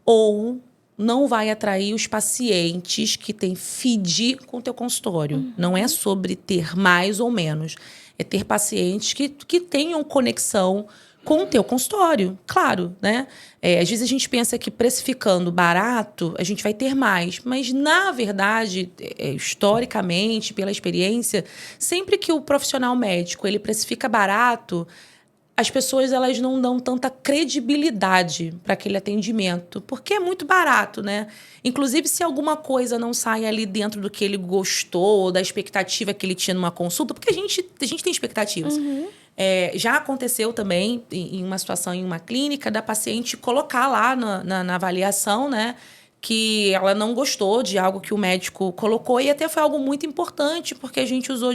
Ou não vai atrair os pacientes que têm feed com o teu consultório. Não é sobre ter mais ou menos. É ter pacientes que tenham conexão com o teu consultório. Claro, né? Às vezes a gente pensa que precificando barato, a gente vai ter mais. Mas, na verdade, historicamente, pela experiência, sempre que o profissional médico ele precifica barato, as pessoas elas não dão tanta credibilidade para aquele atendimento, porque é muito barato, né? Inclusive, se alguma coisa não sai ali dentro do que ele gostou, da expectativa que ele tinha numa consulta, porque a gente tem expectativas. Já aconteceu também, em uma situação em uma clínica, da paciente colocar lá na avaliação, né? Que ela não gostou de algo que o médico colocou e até foi algo muito importante, porque a gente usou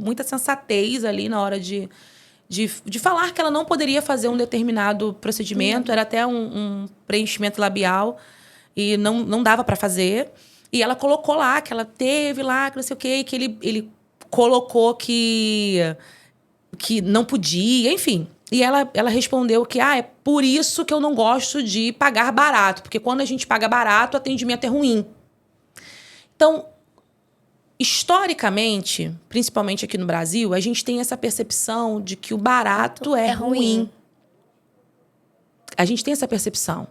muita sensatez ali na hora de de falar que ela não poderia fazer um determinado procedimento, era até um preenchimento labial, e não dava para fazer. E ela colocou lá, que ela teve lá, que não sei o quê, que ele colocou que não podia, enfim. E ela respondeu que é por isso que eu não gosto de pagar barato, porque quando a gente paga barato, o atendimento é ruim. Então, historicamente, principalmente aqui no Brasil, a gente tem essa percepção de que o barato é ruim. A gente tem essa percepção.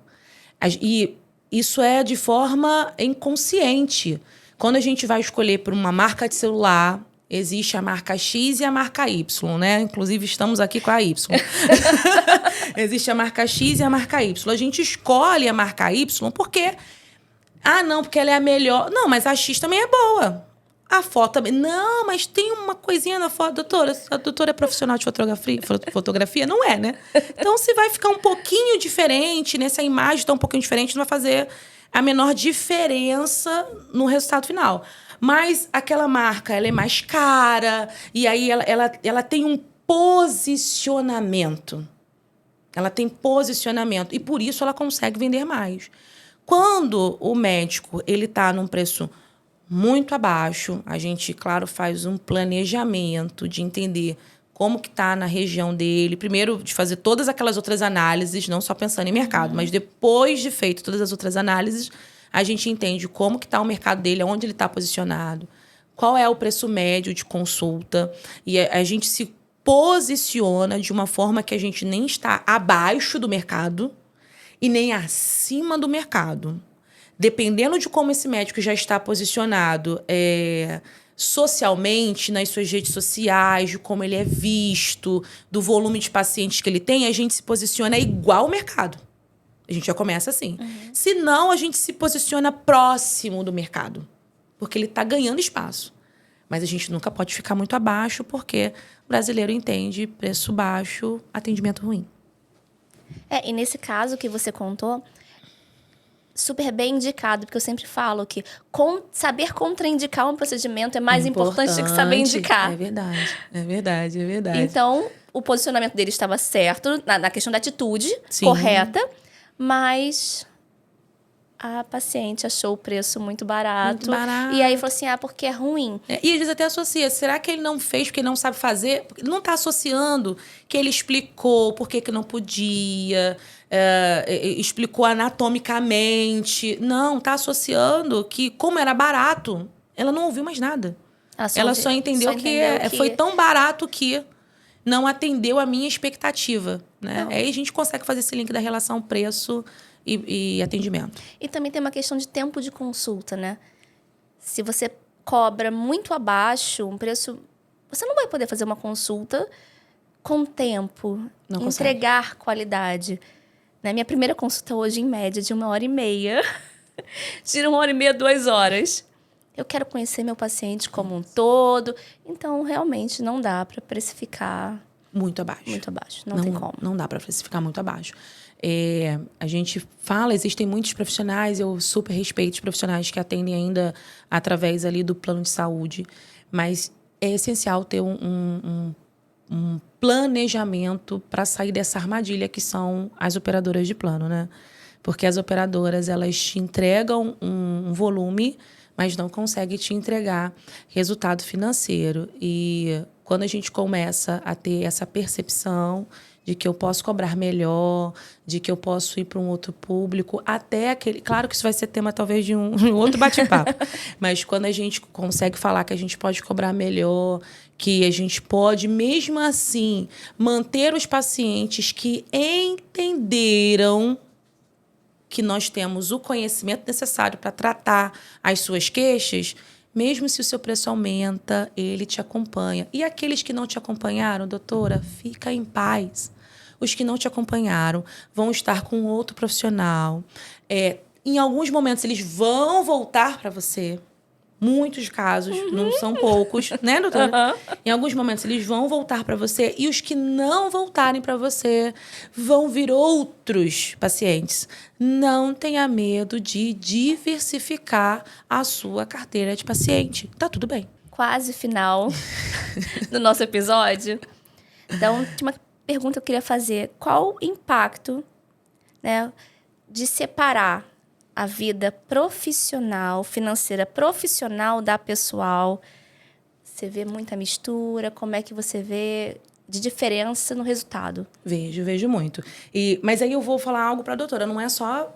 E isso é de forma inconsciente. Quando a gente vai escolher por uma marca de celular, existe a marca X e a marca Y, né? Inclusive, estamos aqui com a Y. Existe a marca X e a marca Y. A gente escolhe a marca Y porque... não, porque ela é a melhor. Não, mas a X também é boa. A foto também. Não, mas tem uma coisinha na foto. Doutora, a doutora é profissional de fotografia? Não é, né? Então, se vai ficar um pouquinho diferente, né? Se a imagem está um pouquinho diferente, não vai fazer a menor diferença no resultado final. Mas aquela marca, ela é mais cara. E aí, ela tem um posicionamento. Ela tem posicionamento. E, por isso, ela consegue vender mais. Quando o médico ele está num preço muito abaixo, a gente, claro, faz um planejamento de entender como que está na região dele. Primeiro, de fazer todas aquelas outras análises, não só pensando em mercado, mas depois de feito todas as outras análises, a gente entende como que está o mercado dele, onde ele está posicionado, qual é o preço médio de consulta, e a gente se posiciona de uma forma que a gente nem está abaixo do mercado e nem acima do mercado. Dependendo de como esse médico já está posicionado socialmente, nas suas redes sociais, de como ele é visto, do volume de pacientes que ele tem, a gente se posiciona igual ao mercado. A gente já começa assim. Se não, a gente se posiciona próximo do mercado, porque ele está ganhando espaço. Mas a gente nunca pode ficar muito abaixo, porque o brasileiro entende preço baixo, atendimento ruim. E nesse caso que você contou, super bem indicado, porque eu sempre falo que saber contraindicar um procedimento é mais importante do que saber indicar. É verdade, é verdade, é verdade. Então, o posicionamento dele estava certo, na questão da atitude, Sim. correta, mas a paciente achou o preço muito barato. E aí falou assim, porque é ruim. E às vezes até associa. Será que ele não fez porque ele não sabe fazer? Ele não está associando que ele explicou por que não podia, explicou anatomicamente. Não, está associando que, como era barato, ela não ouviu mais nada. Ela só entendeu que foi tão barato que não atendeu a minha expectativa. Né? Aí a gente consegue fazer esse link da relação preço e atendimento. E também tem uma questão de tempo de consulta, né? Se você cobra muito abaixo um preço, você não vai poder fazer uma consulta com tempo, não entregar qualidade. Né? Minha primeira consulta hoje, em média, de 1h30. Tira 1h30, 2 horas. Eu quero conhecer meu paciente como um todo. Então, realmente, não dá para precificar... Muito abaixo. Muito abaixo, não tem como. Não dá para precificar muito abaixo. A gente fala, existem muitos profissionais, eu super respeito os profissionais que atendem ainda através ali do plano de saúde, mas é essencial ter um planejamento para sair dessa armadilha que são as operadoras de plano, né? Porque as operadoras, elas te entregam um volume, mas não conseguem te entregar resultado financeiro. E quando a gente começa a ter essa percepção de que eu posso cobrar melhor, de que eu posso ir para um outro público, até aquele... Claro que isso vai ser tema, talvez, de um outro bate-papo. Mas quando a gente consegue falar que a gente pode cobrar melhor, que a gente pode, mesmo assim, manter os pacientes que entenderam que nós temos o conhecimento necessário para tratar as suas queixas, mesmo se o seu preço aumenta, ele te acompanha. E aqueles que não te acompanharam, doutora, fica em paz. Os que não te acompanharam vão estar com outro profissional. Em alguns momentos, eles vão voltar para você. Muitos casos, não são poucos, né, doutora? Em alguns momentos, eles vão voltar para você. E os que não voltarem para você vão vir outros pacientes. Não tenha medo de diversificar a sua carteira de paciente. Tá tudo bem. Quase final do nosso episódio. Então, tinha uma pergunta que eu queria fazer. Qual o impacto, né, de separar a vida profissional, financeira profissional da pessoal? Você vê muita mistura? Como é que você vê de diferença no resultado? Vejo muito. Mas aí eu vou falar algo para a doutora, não é só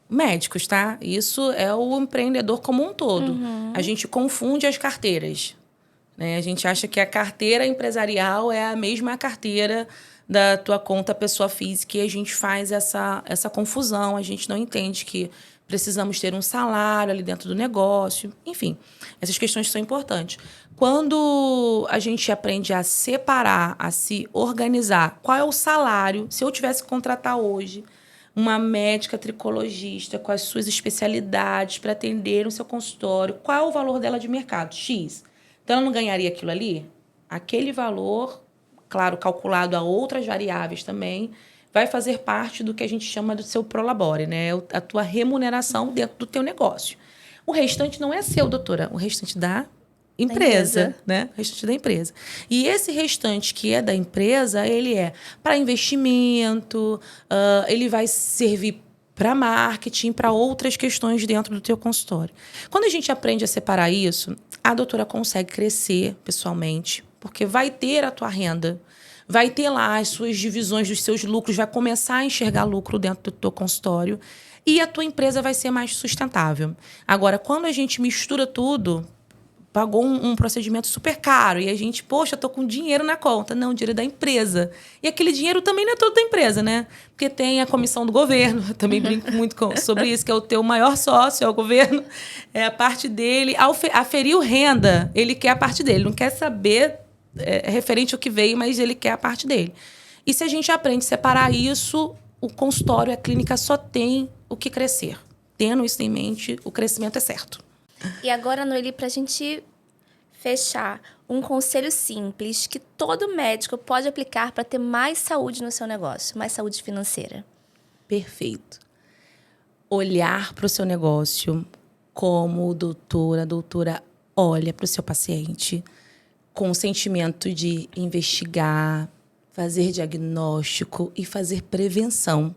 médicos, tá? Isso é o empreendedor como um todo. A gente confunde as carteiras, né? A gente acha que a carteira empresarial é a mesma carteira da tua conta pessoa física e a gente faz essa confusão. A gente não entende que precisamos ter um salário ali dentro do negócio. Enfim, essas questões são importantes. Quando a gente aprende a separar, a se organizar, qual é o salário? Se eu tivesse que contratar hoje uma médica tricologista com as suas especialidades para atender no seu consultório, qual é o valor dela de mercado? X. Então, ela não ganharia aquilo ali? Aquele valor, claro, calculado a outras variáveis também, vai fazer parte do que a gente chama do seu prolabore, né? A tua remuneração dentro do teu negócio. O restante não é seu, doutora. O restante da empresa, né? O restante da empresa. E esse restante que é da empresa, ele é para investimento, ele vai servir para marketing, para outras questões dentro do teu consultório. Quando a gente aprende a separar isso, a doutora consegue crescer pessoalmente, porque vai ter a tua renda, vai ter lá as suas divisões dos seus lucros, vai começar a enxergar lucro dentro do teu consultório e a tua empresa vai ser mais sustentável. Agora, quando a gente mistura tudo, pagou um procedimento super caro e a gente, poxa, tô com dinheiro na conta. Não, dinheiro é da empresa. E aquele dinheiro também não é todo da empresa, né? Porque tem a comissão do governo, eu também brinco muito sobre isso, que é o teu maior sócio, é o governo, é a parte dele. Aferiu renda, ele quer a parte dele, não quer saber referente ao que veio, mas ele quer a parte dele. E se a gente aprende a separar isso, o consultório, a clínica só tem o que crescer. Tendo isso em mente, o crescimento é certo. E agora, Noeli, para a gente fechar, um conselho simples que todo médico pode aplicar para ter mais saúde no seu negócio, mais saúde financeira. Perfeito. Olhar para o seu negócio como a doutora olha para o seu paciente com o sentimento de investigar, fazer diagnóstico e fazer prevenção,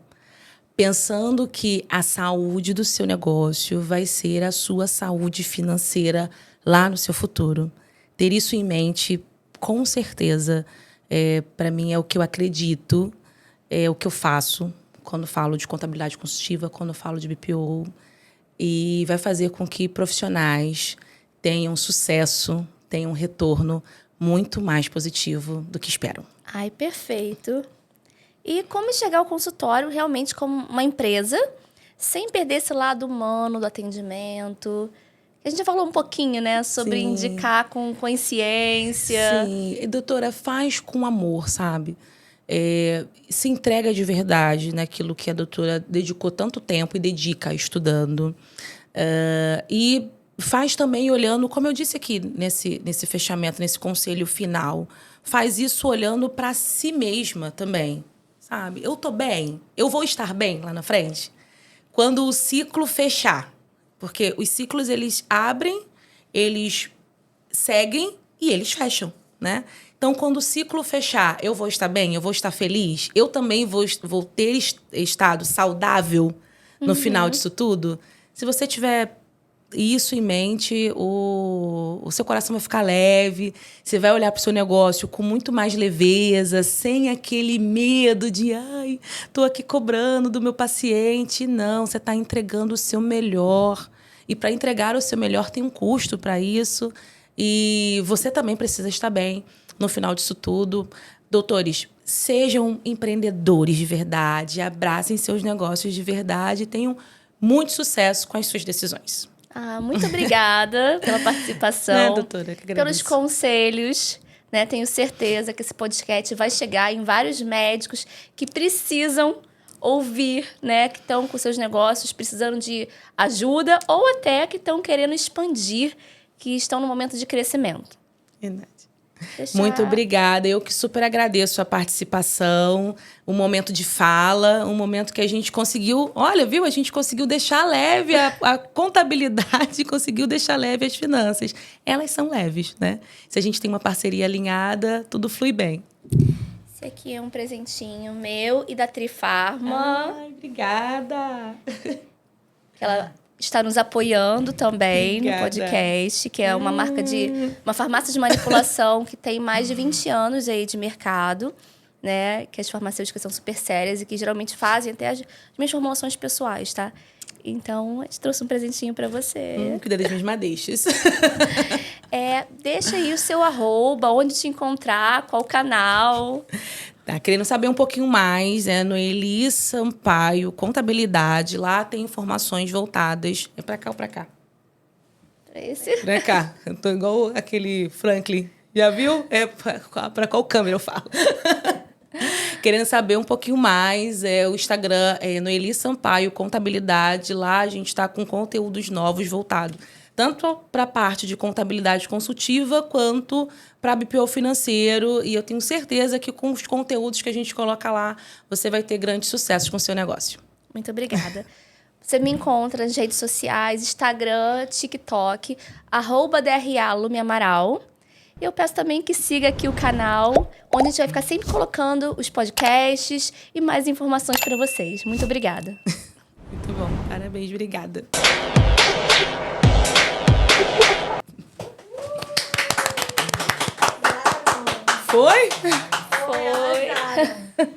pensando que a saúde do seu negócio vai ser a sua saúde financeira lá no seu futuro. Ter isso em mente, com certeza, para mim é o que eu acredito, é o que eu faço quando falo de contabilidade consultiva, quando falo de BPO, e vai fazer com que profissionais tenham sucesso, tenham um retorno muito mais positivo do que esperam. Ai, perfeito. E como enxergar o consultório realmente como uma empresa, sem perder esse lado humano do atendimento? A gente já falou um pouquinho, né, sobre Sim. indicar com consciência. Sim, e, doutora, faz com amor, sabe? Se entrega de verdade naquilo que a doutora dedicou tanto tempo e dedica estudando. E faz também olhando, como eu disse aqui nesse fechamento, nesse conselho final, faz isso olhando para si mesma também. Sabe? Eu tô bem, eu vou estar bem lá na frente. Quando o ciclo fechar, porque os ciclos eles abrem, eles seguem e eles fecham, né? Então, quando o ciclo fechar, eu vou estar bem, eu vou estar feliz, eu também vou ter estado saudável no final disso tudo. Se você tiver isso em mente, o seu coração vai ficar leve, você vai olhar para o seu negócio com muito mais leveza, sem aquele medo de, ai, estou aqui cobrando do meu paciente. Não, você está entregando o seu melhor. E para entregar o seu melhor tem um custo para isso. E você também precisa estar bem no final disso tudo. Doutores, sejam empreendedores de verdade, abracem seus negócios de verdade e tenham muito sucesso com as suas decisões. Muito obrigada pela participação, Né, doutora? Que pelos conselhos. Né? Tenho certeza que esse podcast vai chegar em vários médicos que precisam ouvir, né? Que estão com seus negócios precisando de ajuda ou até que estão querendo expandir, que estão no momento de crescimento. Verdade. Muito obrigada. Eu que super agradeço a participação, o momento de fala, um momento que a gente conseguiu... Olha, viu? A gente conseguiu deixar leve a contabilidade, conseguiu deixar leve as finanças. Elas são leves, né? Se a gente tem uma parceria alinhada, tudo flui bem. Esse aqui é um presentinho meu e da Trifarma. Ai, obrigada. Ela está nos apoiando também Obrigada. no podcast, que é uma marca de uma farmácia de manipulação que tem mais de 20 anos aí de mercado, né? Que as farmacêuticas são super sérias e que geralmente fazem até as minhas formulações pessoais, tá? Então, a gente trouxe um presentinho para você. Cuida das minhas madeixas. Deixa aí o seu @, onde te encontrar, qual canal. Tá querendo saber um pouquinho mais, Noeli Sampaio, Contabilidade. Lá tem informações voltadas. É pra cá ou pra cá? Pra esse. Pra cá. Eu tô igual aquele Franklin. Já viu? É pra qual câmera eu falo? Querendo saber um pouquinho mais, o Instagram é Noeli Sampaio Contabilidade. Lá a gente está com conteúdos novos voltados tanto para a parte de contabilidade consultiva quanto para BPO financeiro. E eu tenho certeza que com os conteúdos que a gente coloca lá, você vai ter grandes sucessos com o seu negócio. Muito obrigada. Você me encontra nas redes sociais, Instagram, TikTok, @DRA Lume Amaral. E eu peço também que siga aqui o canal, onde a gente vai ficar sempre colocando os podcasts e mais informações para vocês. Muito obrigada. Muito bom. Parabéns. Obrigada. Foi? Foi.